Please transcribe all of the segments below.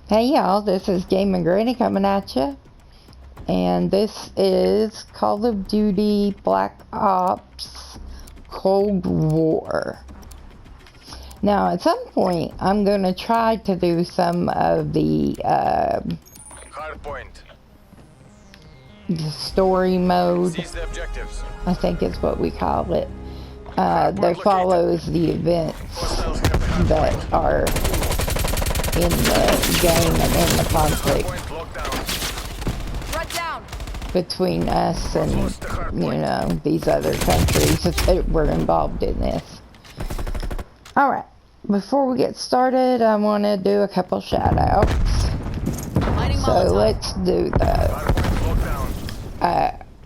Hey y'all, this is Gaming Granny coming at you, and this is Call of Duty Black Ops Cold War. Now, at some point, I'm going to try to do some of the story mode. Seize the objectives. I think is what we call it. That follows the events that are in the game and in the conflict between us and, you know, these other countries that were involved in this. Alright, before we get started, I want to do a couple shout outs. So let's do the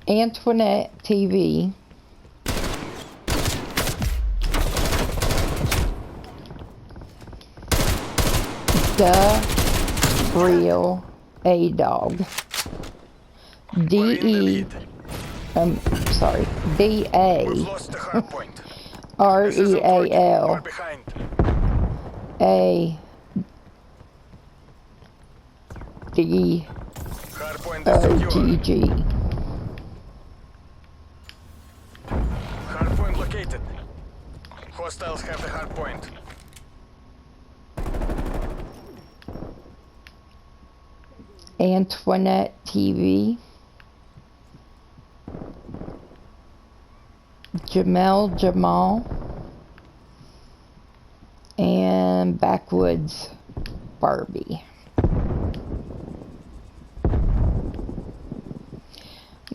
Antoinette TV. The Real A-Dog. D-A R-E-A-L A-D-O-G-G. Hardpoint located. Hostiles have the hardpoint. Antoinette TV. Jamel Jamal. And Backwoods Barbie.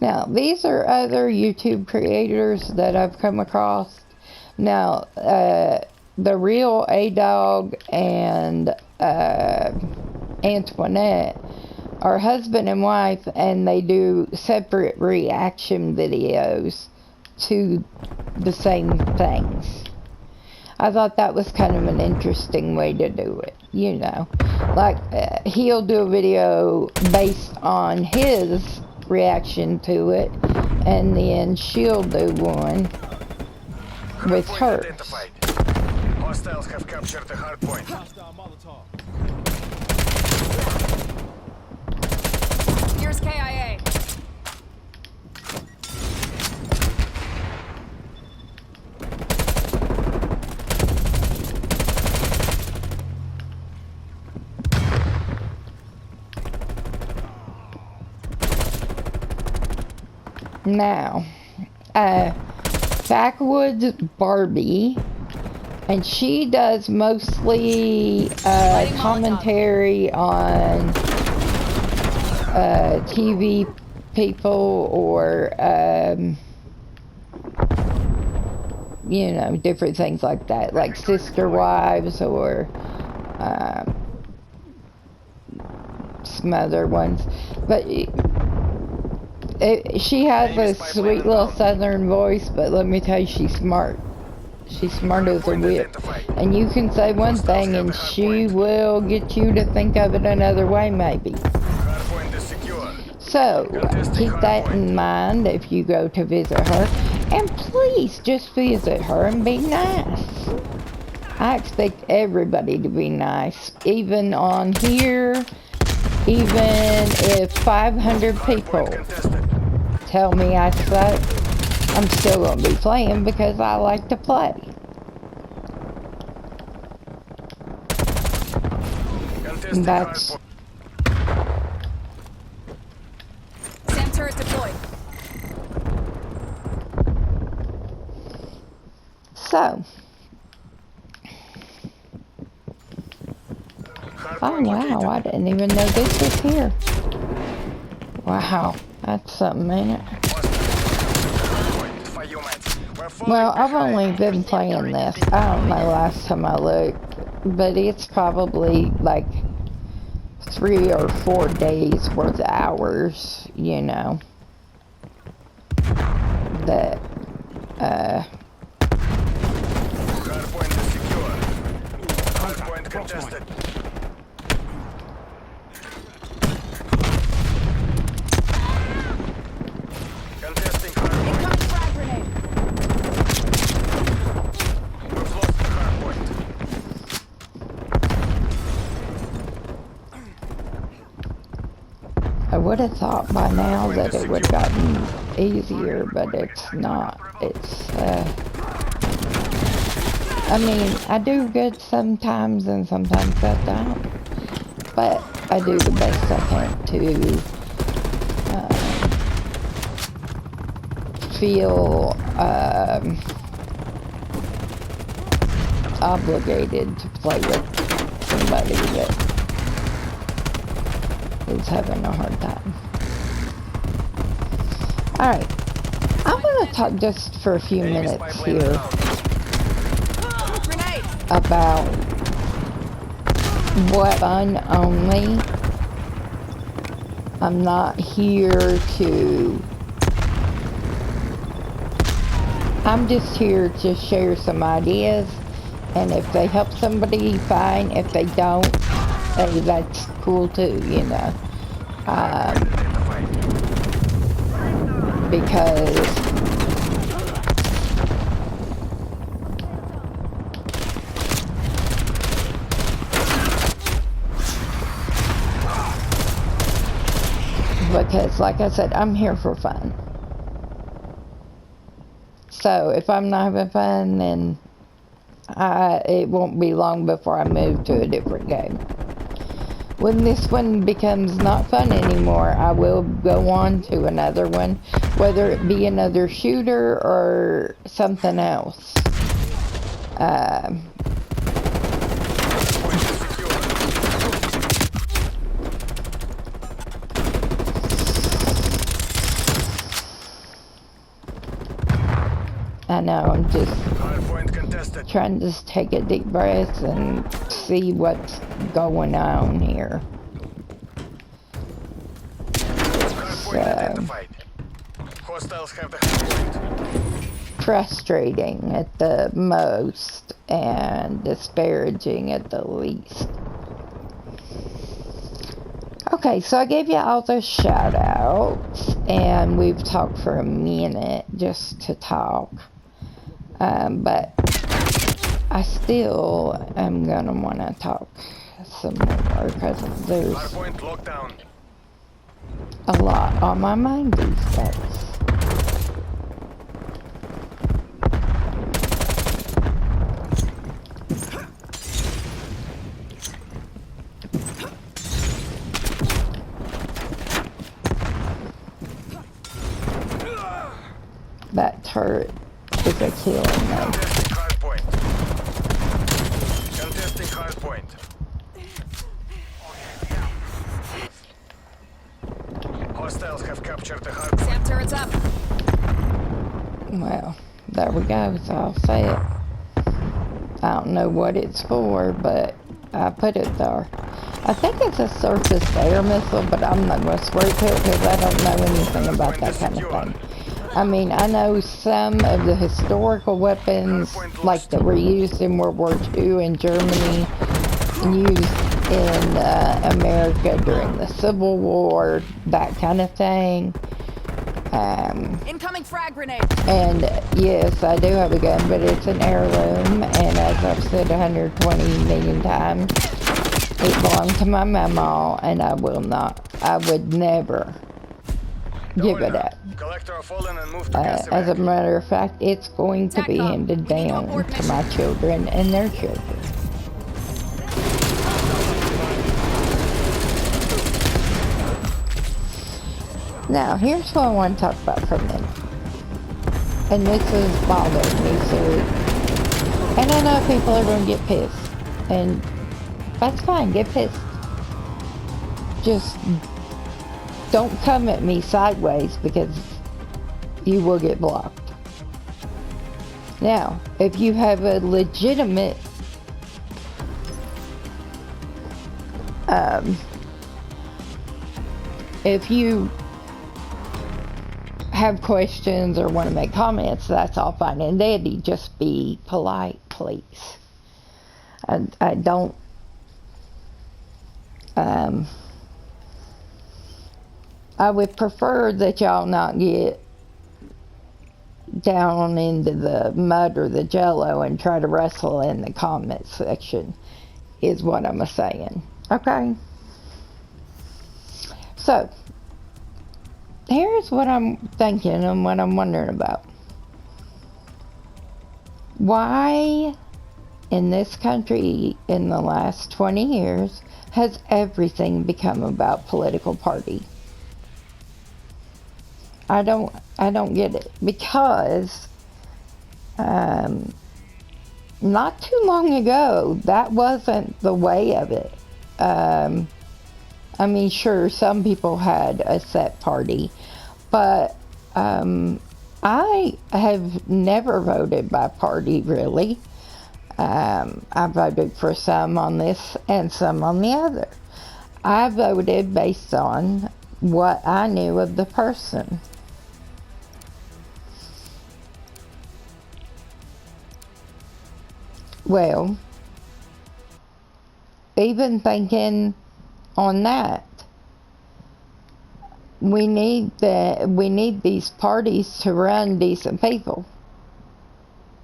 Now, these are other YouTube creators that I've come across. Now, The Real A-Dog and Antoinette are husband and wife, and they do separate reaction videos to the same things. I thought that was kind of an interesting way to do it, you know. Like, he'll do a video based on his reaction to it, and then she'll do one with hers. Hostiles have captured the hardpoint. Here's KIA. Now, Backwoods Barbie, and she does mostly commentary on TV people or you know, different things like that, like Sister Wives or some other ones. But she has a sweet little southern voice, but let me tell you, she's smart. She's smart as a whip. And you can say one thing and she will get you to think of it another way, maybe. So, keep that in mind if you go to visit her. And please, just visit her and be nice. I expect everybody to be nice. Even on here, even if 500 people tell me I suck, I'm still going to be playing because I like to play. And that's... SAM turret deployed. So. Oh wow, I didn't even know this was here. Wow, that's something, ain't it? Well, I've only been playing this, I don't know last time I looked, but it's probably like 3 or 4 days worth of hours, you know, that, Hardpoint is secure. Hardpoint contested. Contesting hardpoint. Frag grenade. I would have thought by now that it would have gotten easier, but it's not. It's, I mean, I do good sometimes and sometimes I don't. But I do the best I can to feel obligated to play with somebody that is having a hard time. Alright, I'm going to talk just for a few minutes here about weapon only. I'm not here to... I'm just here to share some ideas, and if they help somebody, fine. If they don't, hey, that's cool too, you know. Because like I said, I'm here for fun. So if I'm not having fun, then it won't be long before I move to a different game. When this one becomes not fun anymore, I will go on to another one, whether it be another shooter or something else. I know, I'm just trying to just take a deep breath and see what's going on here. So, frustrating at the most and disparaging at the least. Okay, so I gave you all the shout outs and we've talked for a minute just to talk. But I still am gonna want to talk some more because there's a lot on my mind these days. That turret is a killing me. Contesting hard point. Hostiles have captured the hard point. SAM turret's up. Well, there we go, so I'll say it. I don't know what it's for, but I put it there. I think it's a surface air missile, but I'm not going to swear to it because I don't know anything about that kind of thing. I mean, I know some of the historical weapons, like that were used in World War II in Germany, and used in America during the Civil War, that kind of thing. Incoming frag grenade. And yes, I do have a gun, but it's an heirloom, and as I've said 120 million times, it belonged to my mama, and I would never give it up. As a matter of fact, it's going to be handed down to my children and their children. Now, here's what I want to talk about for a minute. And this is bothering me seriously. And I know people are going to get pissed. And that's fine, get pissed. Just don't come at me sideways because you will get blocked. Now, if you have a legitimate if you have questions or want to make comments, that's all fine and dandy. Just be polite, please. I don't I would prefer that y'all not get down into the mud or the jello and try to wrestle in the comment section, is what I'm saying. Okay? So, here's what I'm thinking and what I'm wondering about. Why in this country in the last 20 years has everything become about political party? I don't get it, because not too long ago that wasn't the way of it. I mean, sure, some people had a set party, but I have never voted by party, really. I voted for some on this and some on the other. I voted based on what I knew of the person. Well, even thinking on that, we need these parties to run decent people,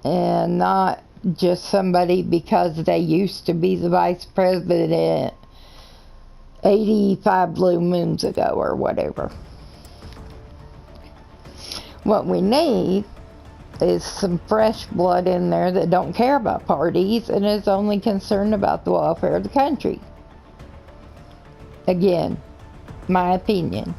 and not just somebody because they used to be the vice president 85 blue moons ago or whatever. What we need is some fresh blood in there that don't care about parties and is only concerned about the welfare of the country. Again, my opinion.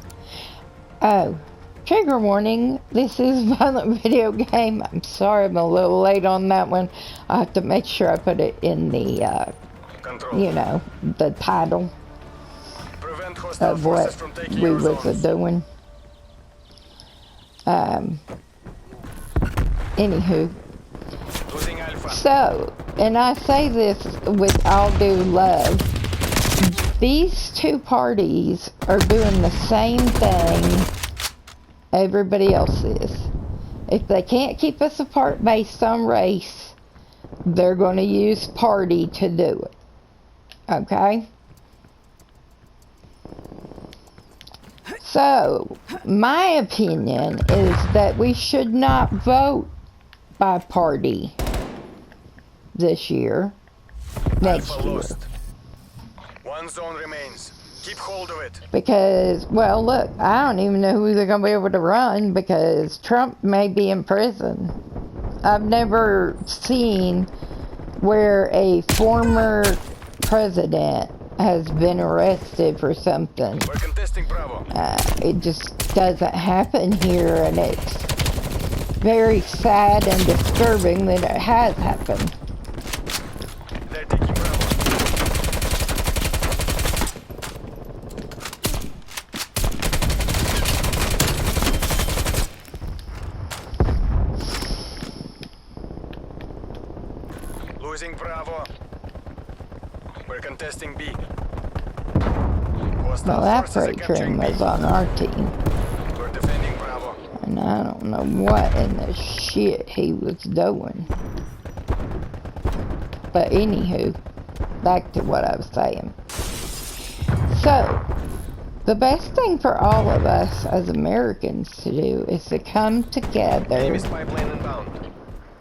Oh, trigger warning, this is Violent Video Game. I'm sorry I'm a little late on that one. I have to make sure I put it in the, you know, the title of what we was doing. Anywho, so, and I say this with all due love, these two parties are doing the same thing everybody else is. If they can't keep us apart based on race, they're going to use party to do it. Okay? So, my opinion is that we should not vote by party this year, next year. One zone remains. Keep hold of it. Because, well, look, I don't even know who they're going to be able to run, because Trump may be in prison. I've never seen where a former president has been arrested for something. We're contesting Bravo. It just doesn't happen here, and it's very sad and disturbing that it has happened. They're taking Bravo. Losing Bravo. We're contesting B. Well, that freight train was on our team. We're defending Bravo. And I don't know what in the shit he was doing. But anywho, back to what I was saying. So, the best thing for all of us as Americans to do is to come together Pipeline inbound.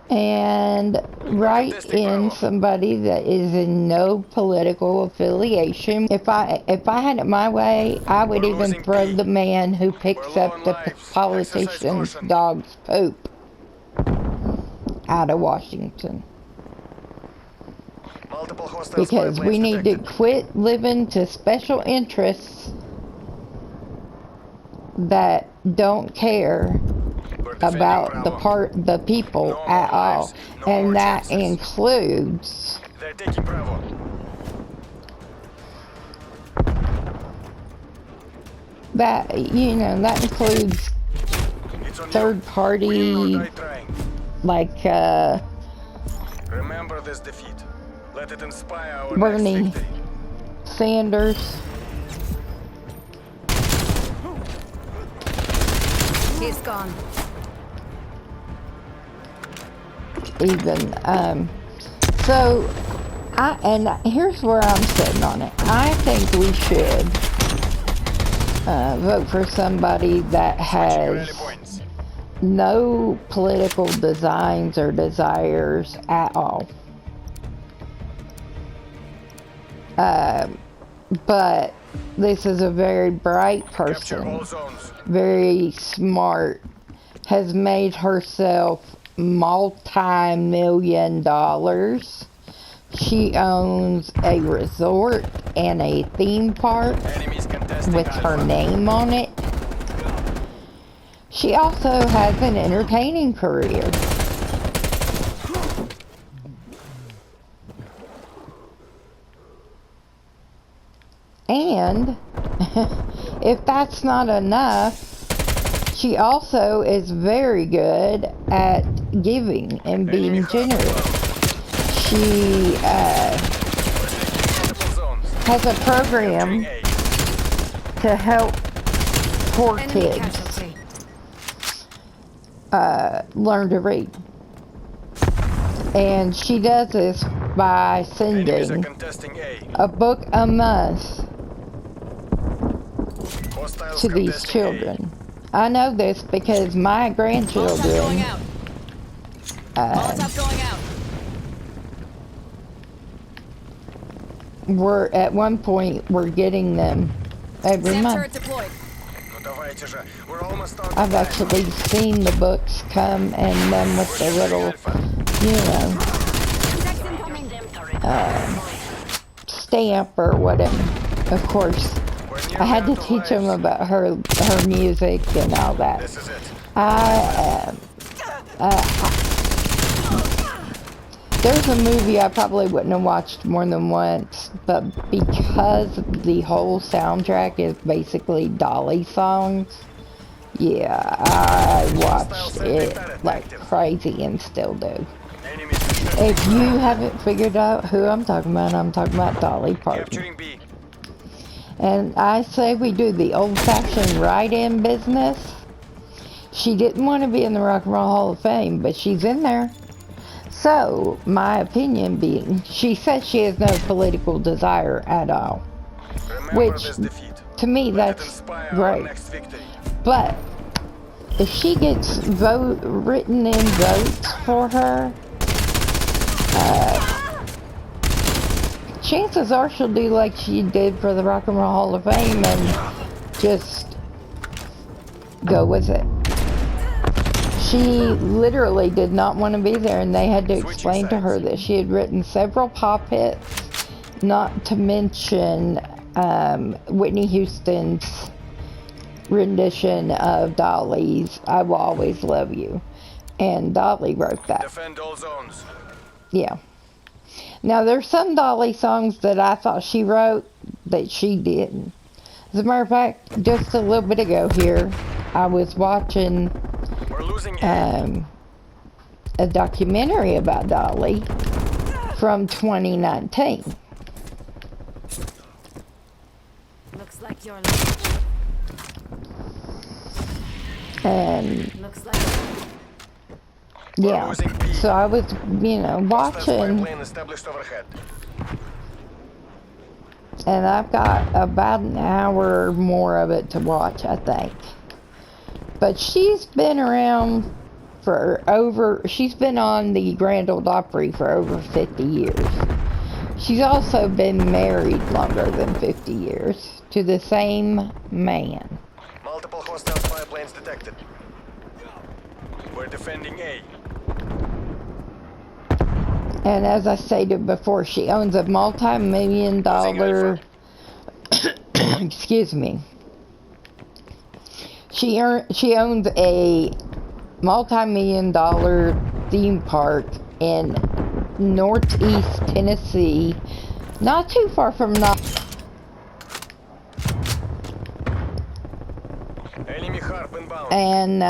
and write in somebody that is in no political affiliation. If I had it my way, I would even throw the man who picks up the politician's dog's poop out of Washington. Because we need to quit living to special interests that don't care about the people at all, and that includes They're taking Bravo. that, you know, that includes third party, like Remember this defeat. Let it inspire our Bernie next victory. Sanders. He's gone. Even so and here's where I'm sitting on it. I think we should vote for somebody that has no political designs or desires at all. But this is a very bright Capture all person, zones. very smart, has made herself multi-million dollars. She owns a resort and a theme park Enemies contesting with her Alpha. name on it. She also has an entertaining career. And if that's not enough, she also is very good at giving and being generous. She Multiple zones. has a program Capturing A. to help poor Enemy kids casualty. learn to read. And she does this by Enemies are sending contesting A. a book a month Hostiles to these contesting children. I know this because my Molotov going grandchildren out. Molotov going out. were at one point were getting them every SAM month. turret deployed. A. Ну давайте же. We're almost out of I've time. actually seen the books come and them with the little, you know, stamp or whatever. Of course, We're near I had to the end of teach them lives. about her music and all that. This is it. There's a movie I probably wouldn't have watched more than once, but because the whole soundtrack is basically Dolly songs, yeah, I watched it like crazy and still do. Enemies If you haven't figured out who I'm talking about Dolly Parton. capturing B. And I say we do the old-fashioned write-in business. She didn't want to be in the Rock and Roll Hall of Fame, but she's in there. So, my opinion being, she says she has no political desire at all. Remember Which, this defeat. to me, Let it that's inspire our great. next victory. But, if she gets written in votes for her, chances are she'll do like she did for the Rock and Roll Hall of Fame and just go with it. She literally did not want to be there, and they had to explain to her that she had written several pop hits, not to mention Whitney Houston's rendition of Dolly's I Will Always Love You. And Dolly wrote that. Defend all zones. Yeah. Now, there's some Dolly songs that I thought she wrote that she didn't. As a matter of fact, just a little bit ago here, I was watching We're losing A. a documentary about Dolly from 2019. Looks like you're. And Looks like. yeah, so I was, you know, Hostile spy watching, plane established overhead. and I've got about an hour more of it to watch, I think. But she's been around she's been on the Grand Ole Opry for over 50 years. She's also been married longer than 50 years to the same man. Multiple hostile spy planes detected. We're defending A. And as I stated before, she owns a multi-million dollar, excuse me. She owns a multi-million dollar theme park in Northeast Tennessee, not too far from Enemy harp inbound. and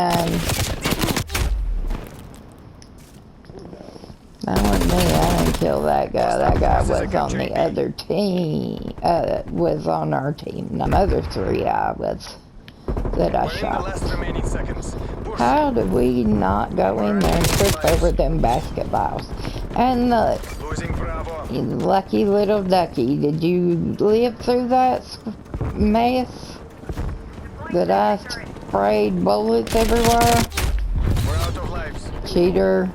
that wasn't me. I didn't kill that guy. That guy was on the other team. Was on our team. The other three that I We're in the shot. last remaining seconds. Push. How did we not go in there and trip over them basketballs? And look, Losing Bravo. you lucky little ducky, did you live through that mess? That I sprayed bullets everywhere? We're out of lives. Cheater.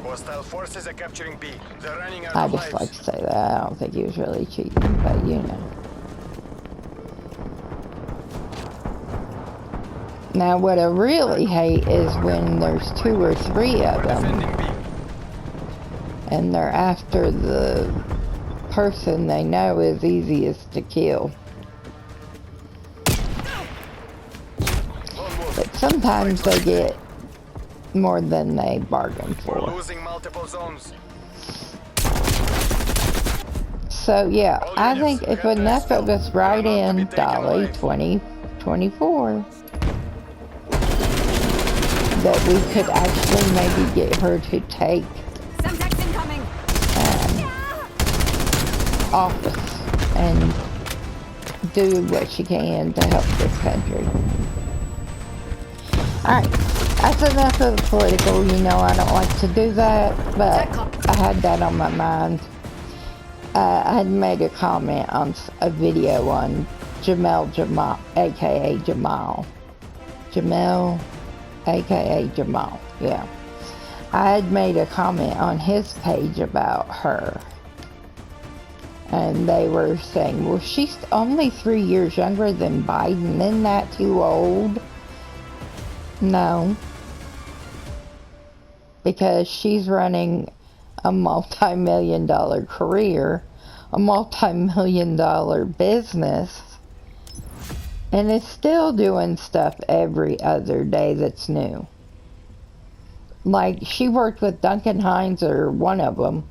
Hostile forces are capturing B. They're running out I of just like lives. to say that. I don't think he was really cheating, but you know. Now, what I really hate is when there's 2 or 3 of them, and they're after the person they know is easiest to kill. But sometimes they get more than they bargain We're for. losing multiple zones. So yeah, I think if enough of us write in Dolly 2024, that we could actually maybe get her to take Semtex incoming. office and do what she can to help this country. Alright, that's enough of the political. You know I don't like to do that, but I had that on my mind. I had made a comment on a video on Jamal, aka Jamal. Jamel, aka Jamal, yeah. I had made a comment on his page about her. And they were saying, well, she's only 3 years younger than Biden. Isn't that too old? No. Because she's running a multi-million-dollar career, a multi-million-dollar business, and is still doing stuff every other day that's new. Like, she worked with Duncan Hines, or one of them,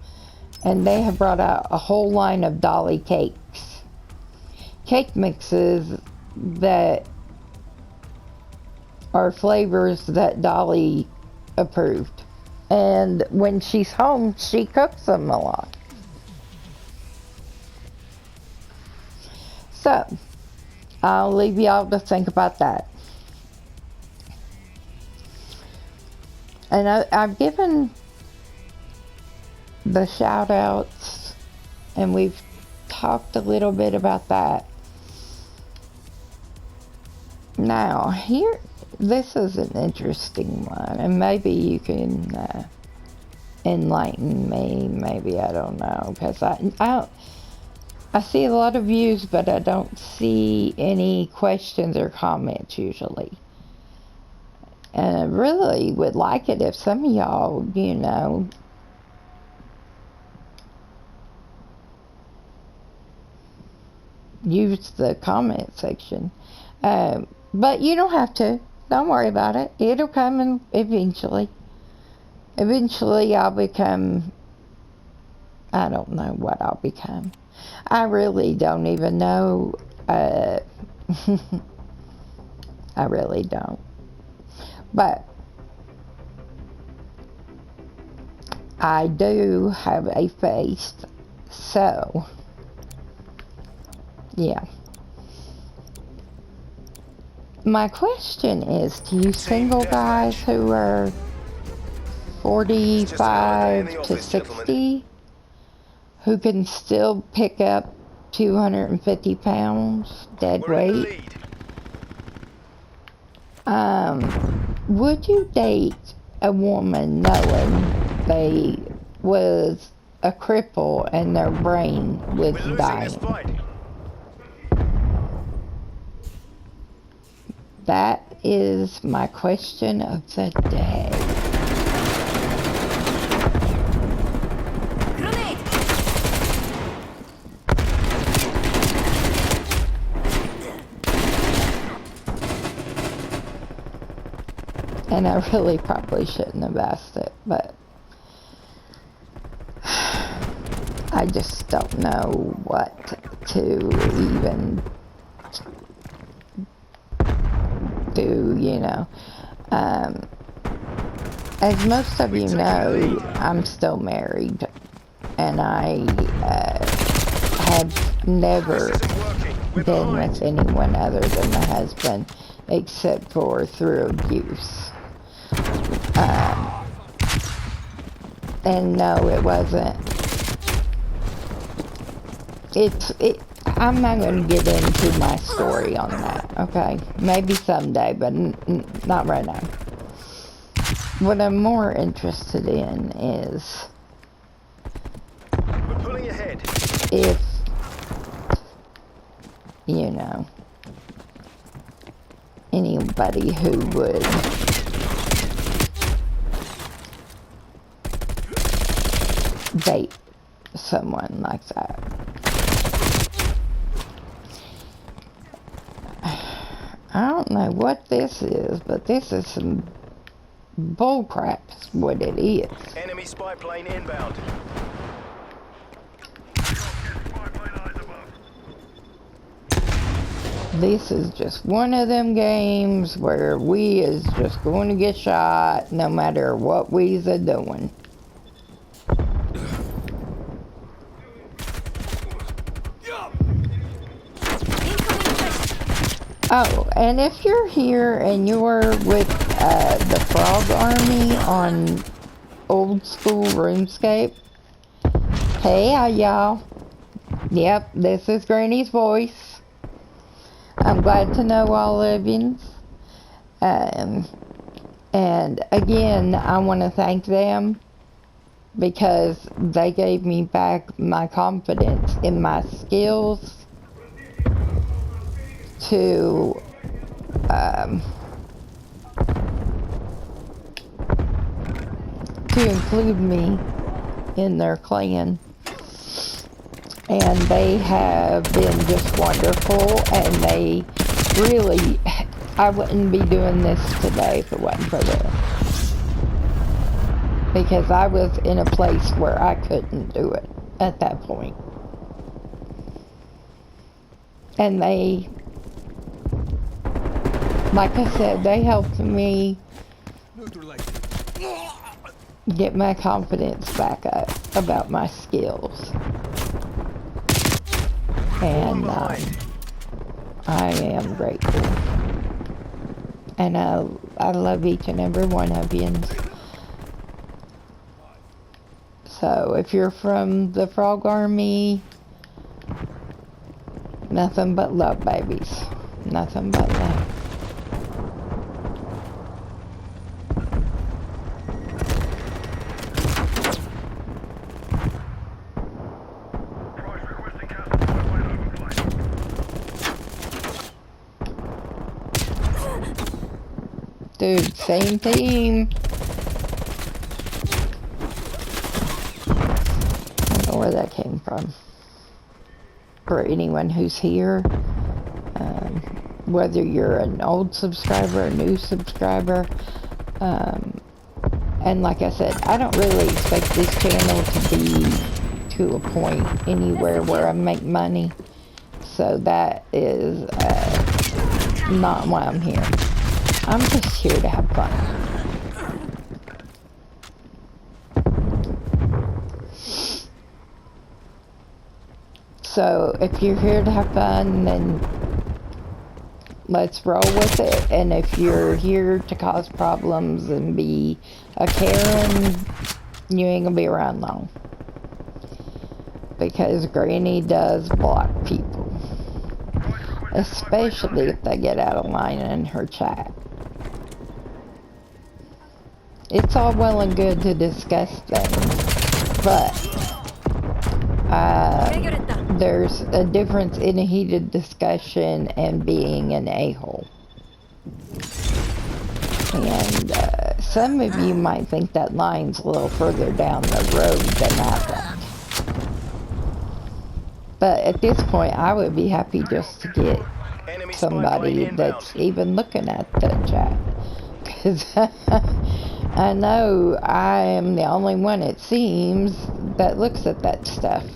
and they have brought out a whole line of Dolly cakes. Cake mixes that are flavors that Dolly approved. And when she's home, she cooks them a lot. So, I'll leave y'all to think about that. And I've given the shout outs, and we've talked a little bit about that. Now, here, this is an interesting one, and maybe you can enlighten me. Maybe, I don't know, because I see a lot of views, but I don't see any questions or comments usually. And I really would like it if some of y'all, you know, use the comment section. But you don't have to. Don't worry about it. It'll come eventually. Eventually I'll become, I don't know what I'll become. I really don't even know. I really don't. But I do have a face, so yeah. My question is, do you single guys who are 45 to 60 who can still pick up 250 pounds dead weight, would you date a woman knowing they was a cripple and their brain was dying? That is my question of the day. Grenade! And I really probably shouldn't have asked it, but I just don't know what to even do, you know. As most of you know, I'm still married, and I have never been with anyone other than my husband, except for through abuse. And no, it wasn't. I'm not going to get into my story on that, okay? Maybe someday, but not right now. What I'm more interested in is We're pulling ahead. if, you know, anybody who would bait someone like that. I don't know what this is, but this is some bullcrap is what it is. Enemy spy plane inbound. This is just one of them games where we is just going to get shot no matter what we's a doing. Oh, and if you're here and you're with the Frog Army on old school RuneScape, hey y'all. Yep, this is Granny's voice. I'm glad to know all of you. And again, I want to thank them because they gave me back my confidence in my skills to include me in their clan. And they have been just wonderful, and they really, I wouldn't be doing this today if it wasn't for them. Because I was in a place where I couldn't do it at that point. And they, like I said, they helped me get my confidence back up about my skills. And I am grateful. And I love each and every one of you. So if you're from the Frog Army, nothing but love, babies. Nothing but love. Dude, same team. I don't know where that came from. For anyone who's here, whether you're an old subscriber, a new subscriber, and like I said, I don't really expect this channel to be to a point anywhere where I make money. So that is not why I'm here. I'm just here to have fun. So if you're here to have fun, then let's roll with it. And if you're here to cause problems and be a Karen, you ain't gonna be around long. Because Granny does block people. Especially if they get out of line in her chat. It's all well and good to discuss things, but there's a difference in a heated discussion and being an a-hole. And some of you might think that line's a little further down the road than I think. But at this point, I would be happy just to get somebody that's even looking at the chat. Because I know I am the only one, it seems, that looks at that stuff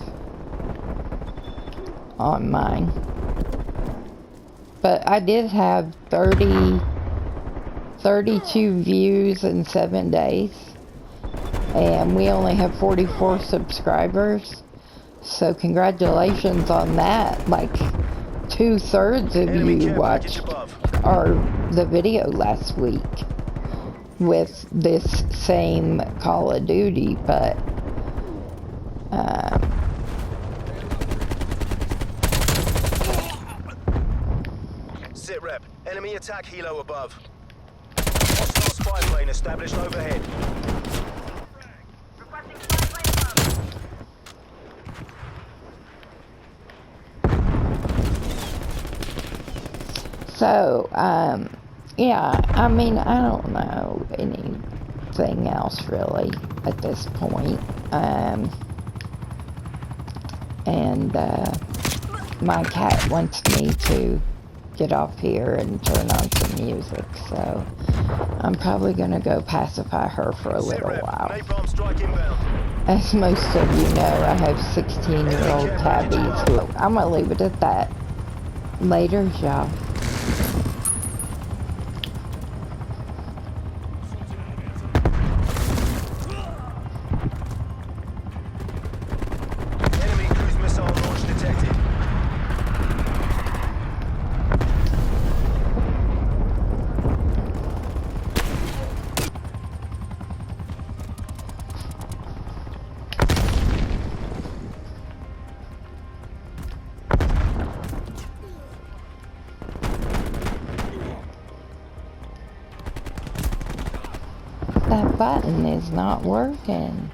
on mine. But I did have 32 views in 7 days. And we only have 44 subscribers. So congratulations on that. Like 2/3 of you watched the video last week with this same Call of Duty, but Sit rep. Enemy attack helo above. Hostile spy plane established overhead. So, Yeah, I mean, I don't know anything else really at this point. And my cat wants me to get off here and turn on some music, so I'm probably gonna go pacify her for a Sit little rep. while. Napalm strike inbound. As most of you know, I have 16-year-old tabbies who I'm gonna leave it at that. Later, y'all. Enemy cruise missile launch detected. That button is not working.